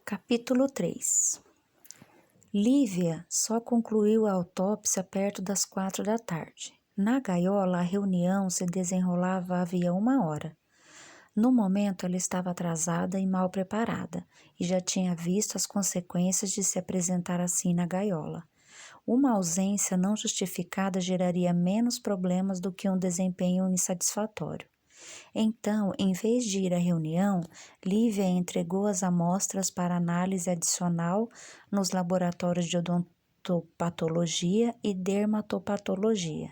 Capítulo 3. Lívia só concluiu a autópsia perto das 4 da tarde. Na gaiola, a reunião se desenrolava havia 1 hora. No momento, ela estava atrasada e mal preparada, e já tinha visto as consequências de se apresentar assim na gaiola. Uma ausência não justificada geraria menos problemas do que um desempenho insatisfatório. Então, em vez de ir à reunião, Lívia entregou as amostras para análise adicional nos laboratórios de odontopatologia e dermatopatologia.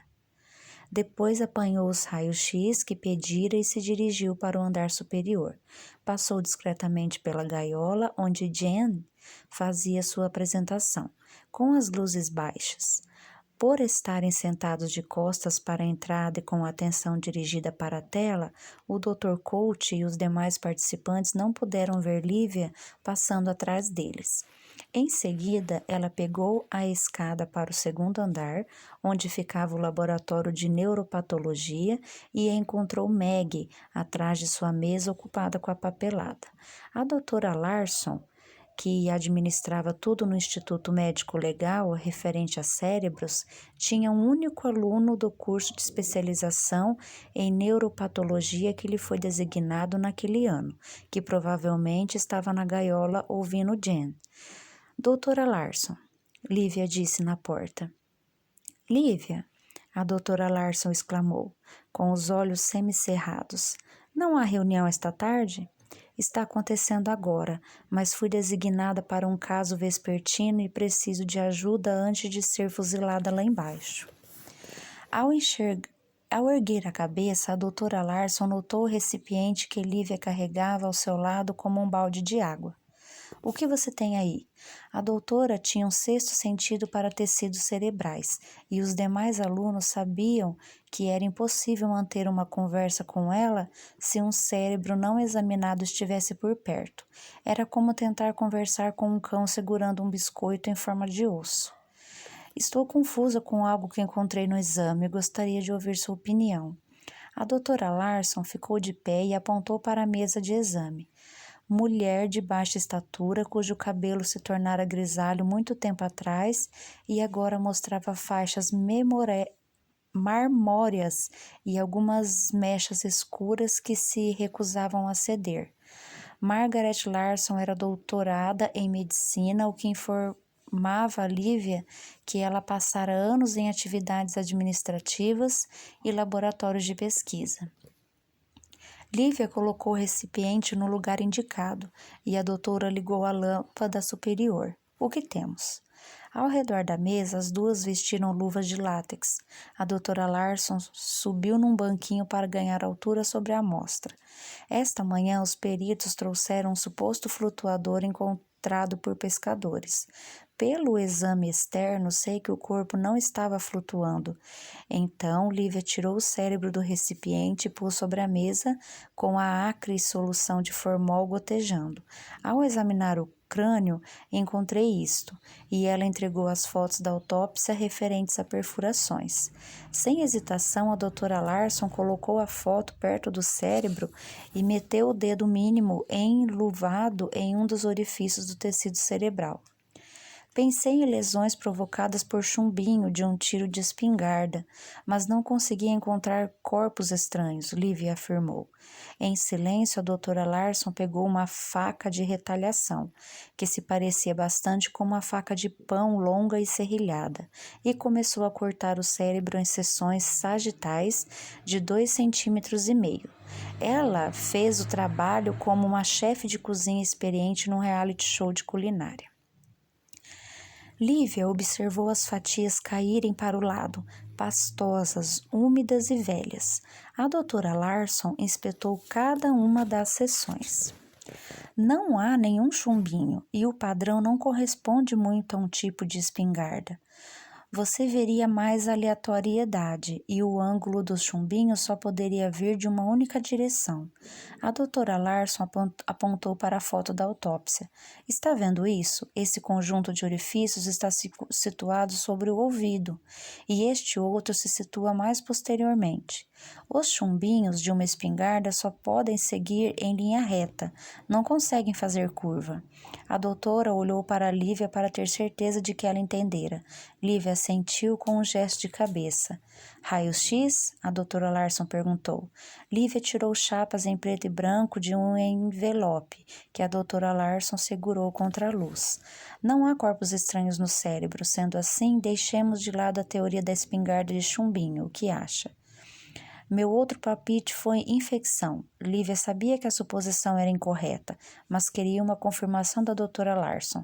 Depois apanhou os raios-x que pedira e se dirigiu para o andar superior. Passou discretamente pela gaiola, onde Jen fazia sua apresentação, com as luzes baixas. Por estarem sentados de costas para a entrada e com a atenção dirigida para a tela, o Dr. Coach e os demais participantes não puderam ver Lívia passando atrás deles. Em seguida, ela pegou a escada para o segundo andar, onde ficava o laboratório de neuropatologia, e encontrou Maggie atrás de sua mesa ocupada com a papelada. A doutora Larson, que administrava tudo no Instituto Médico Legal referente a cérebros, tinha um único aluno do curso de especialização em neuropatologia que lhe foi designado naquele ano, que provavelmente estava na gaiola ouvindo Jen. Doutora Larson, Lívia disse na porta. Lívia, a doutora Larson exclamou, com os olhos semicerrados. Não há reunião esta tarde? Está acontecendo agora, mas fui designada para um caso vespertino e preciso de ajuda antes de ser fuzilada lá embaixo. Ao erguer a cabeça, a doutora Larson notou o recipiente que Lívia carregava ao seu lado como um balde de água. O que você tem aí? A doutora tinha um sexto sentido para tecidos cerebrais, e os demais alunos sabiam que era impossível manter uma conversa com ela se um cérebro não examinado estivesse por perto. Era como tentar conversar com um cão segurando um biscoito em forma de osso. Estou confusa com algo que encontrei no exame e gostaria de ouvir sua opinião. A doutora Larson ficou de pé e apontou para a mesa de exame. Mulher de baixa estatura, cujo cabelo se tornara grisalho muito tempo atrás e agora mostrava faixas marmóreas e algumas mechas escuras que se recusavam a ceder. Margaret Larson era doutorada em medicina, o que informava a Lívia que ela passara anos em atividades administrativas e laboratórios de pesquisa. Lívia colocou o recipiente no lugar indicado e a doutora ligou a lâmpada superior. O que temos? Ao redor da mesa, as duas vestiram luvas de látex. A doutora Larson subiu num banquinho para ganhar altura sobre a amostra. Esta manhã, os peritos trouxeram um suposto flutuador encontrado por pescadores. Pelo exame externo, sei que o corpo não estava flutuando. Então, Lívia tirou o cérebro do recipiente e pôs sobre a mesa com a acre solução de formol gotejando. Ao examinar o crânio, encontrei isto, e ela entregou as fotos da autópsia referentes a perfurações. Sem hesitação, a doutora Larson colocou a foto perto do cérebro e meteu o dedo mínimo enluvado em um dos orifícios do tecido cerebral. Pensei em lesões provocadas por chumbinho de um tiro de espingarda, mas não consegui encontrar corpos estranhos, Lívia afirmou. Em silêncio, a doutora Larson pegou uma faca de retalhação, que se parecia bastante com uma faca de pão longa e serrilhada, e começou a cortar o cérebro em seções sagitais de 2,5 centímetros. Ela fez o trabalho como uma chefe de cozinha experiente num reality show de culinária. Lívia observou as fatias caírem para o lado, pastosas, úmidas e velhas. A doutora Larson inspetou cada uma das seções. Não há nenhum chumbinho e o padrão não corresponde muito a um tipo de espingarda. você veria mais aleatoriedade e o ângulo dos chumbinhos só poderia vir de uma única direção. A doutora Larson apontou para a foto da autópsia. Está vendo isso? Esse conjunto de orifícios está situado sobre o ouvido e este outro se situa mais posteriormente. Os chumbinhos de uma espingarda só podem seguir em linha reta, não conseguem fazer curva. A doutora olhou para Lívia para ter certeza de que ela entendera. Lívia assentiu com um gesto de cabeça. Raio-X? A doutora Larson perguntou. Lívia tirou chapas em preto e branco de um envelope que a doutora Larson segurou contra a luz. Não há corpos estranhos no cérebro. Sendo assim, deixemos de lado a teoria da espingarda de chumbinho. O que acha? Meu outro palpite foi infecção. Lívia sabia que a suposição era incorreta, mas queria uma confirmação da doutora Larson,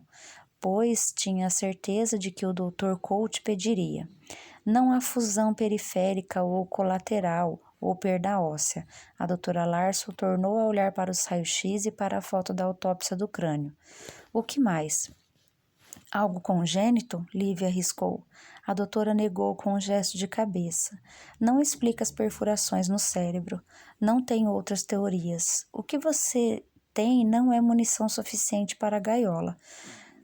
pois tinha certeza de que o Dr. Colt pediria. Não há fusão periférica ou colateral ou perda óssea. A doutora Larson tornou a olhar para os raios-x e para a foto da autópsia do crânio. O que mais? Algo congênito? Lívia arriscou. A doutora negou com um gesto de cabeça. Não explica as perfurações no cérebro. Não tem outras teorias. O que você tem não é munição suficiente para a gaiola.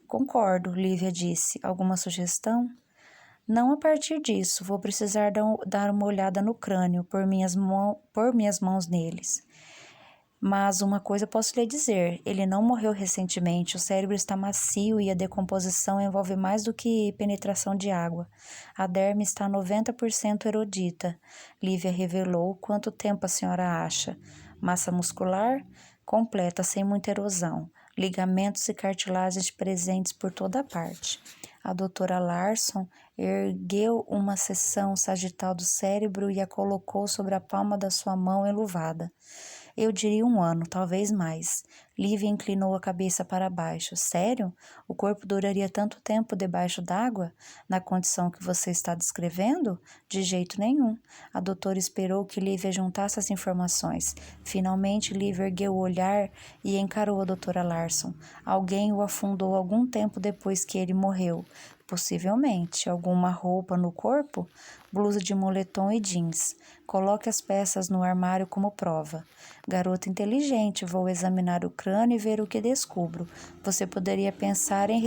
Concordo, Lívia disse. Alguma sugestão? Não a partir disso. Vou precisar dar uma olhada no crânio, pôr minhas mãos neles. Mas uma coisa posso lhe dizer, ele não morreu recentemente, o cérebro está macio e a decomposição envolve mais do que penetração de água. A derme está 90% erodita. Lívia revelou. Quanto tempo a senhora acha? Massa muscular? Completa, sem muita erosão. Ligamentos e cartilagens presentes por toda parte. A doutora Larson ergueu uma seção sagital do cérebro e a colocou sobre a palma da sua mão enluvada. Eu diria 1 ano, talvez mais. Lívia inclinou a cabeça para baixo. Sério? O corpo duraria tanto tempo debaixo d'água? Na condição que você está descrevendo? De jeito nenhum. A doutora esperou que Lívia juntasse as informações. Finalmente, Lívia ergueu o olhar e encarou a doutora Larson. Alguém o afundou algum tempo depois que ele morreu. Possivelmente. Alguma roupa no corpo? Blusa de moletom e jeans. Coloque as peças no armário como prova. Garota inteligente, vou examinar o crânio e ver o que descubro. Você poderia pensar em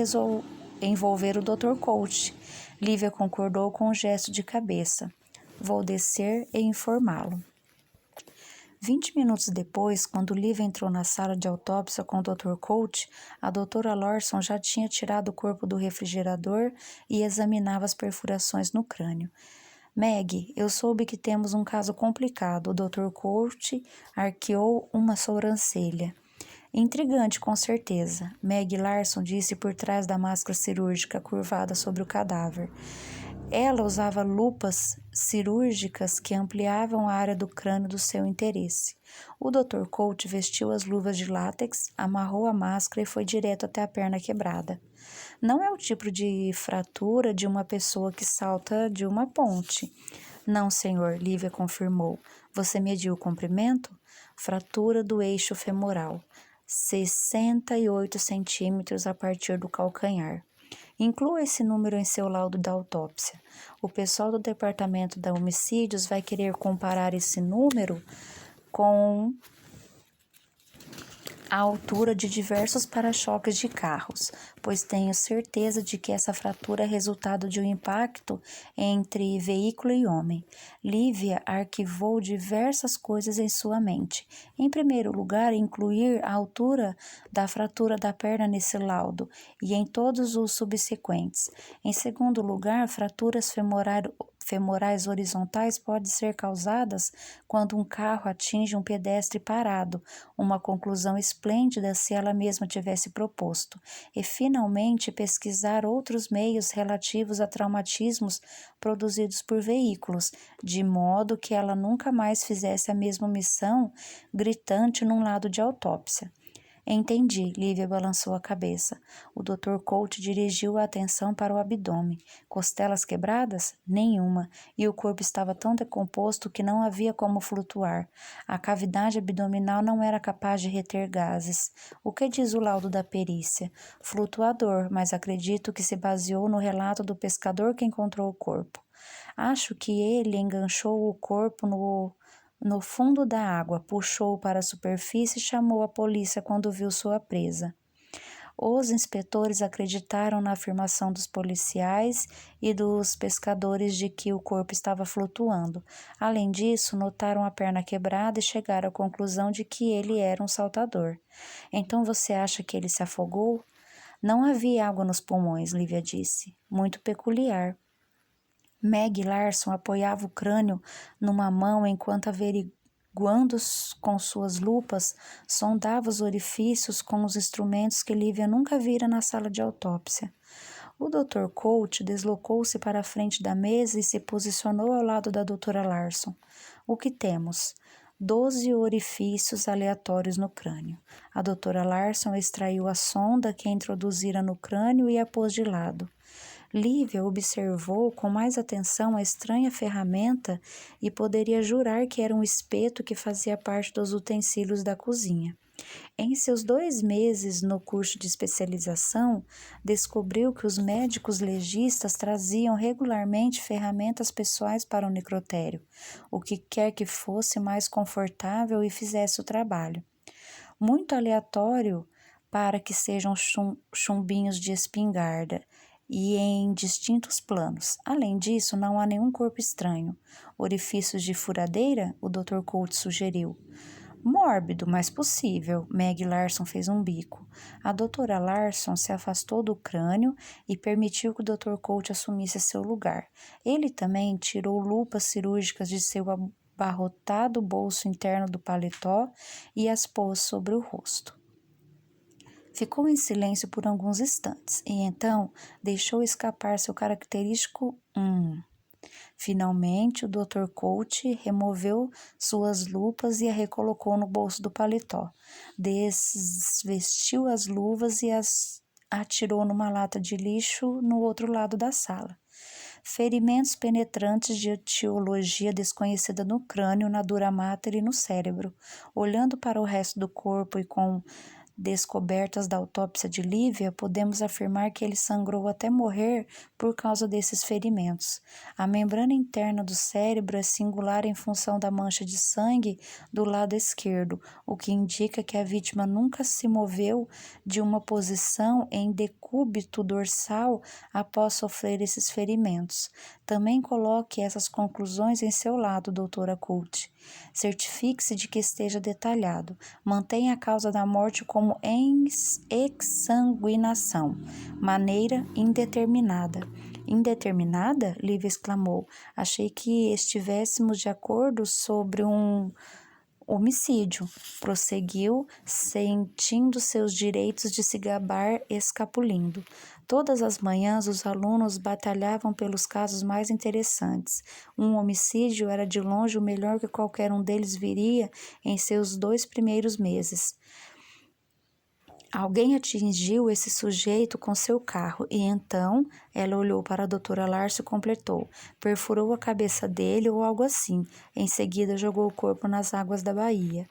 envolver o Dr. Colt. Lívia concordou com um gesto de cabeça. Vou descer e informá-lo. 20 minutos depois, quando Lívia entrou na sala de autópsia com o Dr. Colt, a doutora Larson já tinha tirado o corpo do refrigerador e examinava as perfurações no crânio. Meg, eu soube que temos um caso complicado. O Dr. Colt arqueou uma sobrancelha. Intrigante, com certeza. Meg Larson disse por trás da máscara cirúrgica curvada sobre o cadáver. Ela usava lupas cirúrgicas que ampliavam a área do crânio do seu interesse. O Dr. Colt vestiu as luvas de látex, amarrou a máscara e foi direto até a perna quebrada. Não é o tipo de fratura de uma pessoa que salta de uma ponte. Não, senhor, Lívia confirmou. Você mediu o comprimento? Fratura do eixo femoral. 68 centímetros a partir do calcanhar. Inclua esse número em seu laudo da autópsia. O pessoal do Departamento de Homicídios vai querer comparar esse número com a altura de diversos para-choques de carros, pois tenho certeza de que essa fratura é resultado de um impacto entre veículo e homem. Lívia arquivou diversas coisas em sua mente. Em primeiro lugar, incluir a altura da fratura da perna nesse laudo e em todos os subsequentes. Em segundo lugar, fraturas femorais horizontais podem ser causadas quando um carro atinge um pedestre parado, uma conclusão esplêndida se ela mesma tivesse proposto. E, finalmente, pesquisar outros meios relativos a traumatismos produzidos por veículos, de modo que ela nunca mais fizesse a mesma missão gritante num lado de autópsia. Entendi, Lívia balançou a cabeça. O Dr. Colt dirigiu a atenção para o abdômen. Costelas quebradas? Nenhuma, e o corpo estava tão decomposto que não havia como flutuar. A cavidade abdominal não era capaz de reter gases. O que diz o laudo da perícia? Flutuador, mas acredito que se baseou no relato do pescador que encontrou o corpo. Acho que ele enganchou o corpo no fundo da água, puxou-o para a superfície e chamou a polícia quando viu sua presa. Os inspetores acreditaram na afirmação dos policiais e dos pescadores de que o corpo estava flutuando. Além disso, notaram a perna quebrada e chegaram à conclusão de que ele era um saltador. Então você acha que ele se afogou? Não havia água nos pulmões, Lívia disse. Muito peculiar. Meg Larson apoiava o crânio numa mão enquanto, averiguando com suas lupas, sondava os orifícios com os instrumentos que Lívia nunca vira na sala de autópsia. O Dr. Colt deslocou-se para a frente da mesa e se posicionou ao lado da Dra. Larson. O que temos? 12 orifícios aleatórios no crânio. A Dra. Larson extraiu a sonda que introduzira no crânio e a pôs de lado. Lívia observou com mais atenção a estranha ferramenta e poderia jurar que era um espeto que fazia parte dos utensílios da cozinha. Em seus 2 meses no curso de especialização, descobriu que os médicos legistas traziam regularmente ferramentas pessoais para o necrotério, o que quer que fosse mais confortável e fizesse o trabalho. Muito aleatório para que sejam chumbinhos de espingarda, e em distintos planos. Além disso, não há nenhum corpo estranho. Orifícios de furadeira? O Dr. Colt sugeriu. Mórbido, mas possível. Meg Larson fez um bico. A Dra. Larson se afastou do crânio e permitiu que o Dr. Colt assumisse seu lugar. Ele também tirou lupas cirúrgicas de seu abarrotado bolso interno do paletó e as pôs sobre o rosto. Ficou em silêncio por alguns instantes e então deixou escapar seu característico Finalmente, o Dr. Colt removeu suas lupas e a recolocou no bolso do paletó. Desvestiu as luvas e as atirou numa lata de lixo no outro lado da sala. Ferimentos penetrantes de etiologia desconhecida no crânio, na dura mater e no cérebro. Olhando para o resto do corpo e com descobertas da autópsia de Lívia, podemos afirmar que ele sangrou até morrer por causa desses ferimentos. A membrana interna do cérebro é singular em função da mancha de sangue do lado esquerdo, o que indica que a vítima nunca se moveu de uma posição em decúbito dorsal após sofrer esses ferimentos. Também coloque essas conclusões em seu lado, doutora Colt. Certifique-se de que esteja detalhado. Mantenha a causa da morte como exsanguinação. Maneira indeterminada. Indeterminada? Lívia exclamou. Achei que estivéssemos de acordo sobre um homicídio. Prosseguiu, sentindo seus direitos de se gabar escapulindo. Todas as manhãs os alunos batalhavam pelos casos mais interessantes. Um homicídio era de longe o melhor que qualquer um deles viria em seus 2 primeiros meses. Alguém atingiu esse sujeito com seu carro e então ela olhou para a Dra. Larson e completou. Perfurou a cabeça dele ou algo assim. Em seguida jogou o corpo nas águas da baía.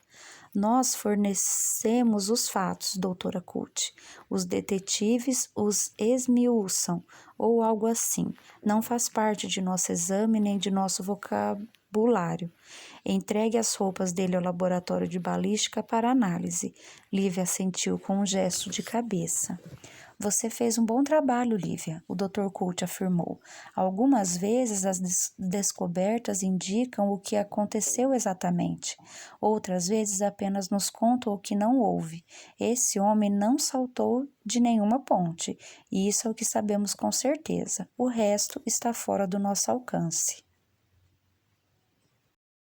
Nós fornecemos os fatos, doutora Colt. Os detetives os esmiuçam, ou algo assim. Não faz parte de nosso exame nem de nosso vocabulário. Entregue as roupas dele ao laboratório de balística para análise. Lívia assentiu com um gesto de cabeça. Você fez um bom trabalho, Lívia, o Dr. Colt afirmou. Algumas vezes as descobertas indicam o que aconteceu exatamente. Outras vezes apenas nos contam o que não houve. Esse homem não saltou de nenhuma ponte, e isso é o que sabemos com certeza. O resto está fora do nosso alcance.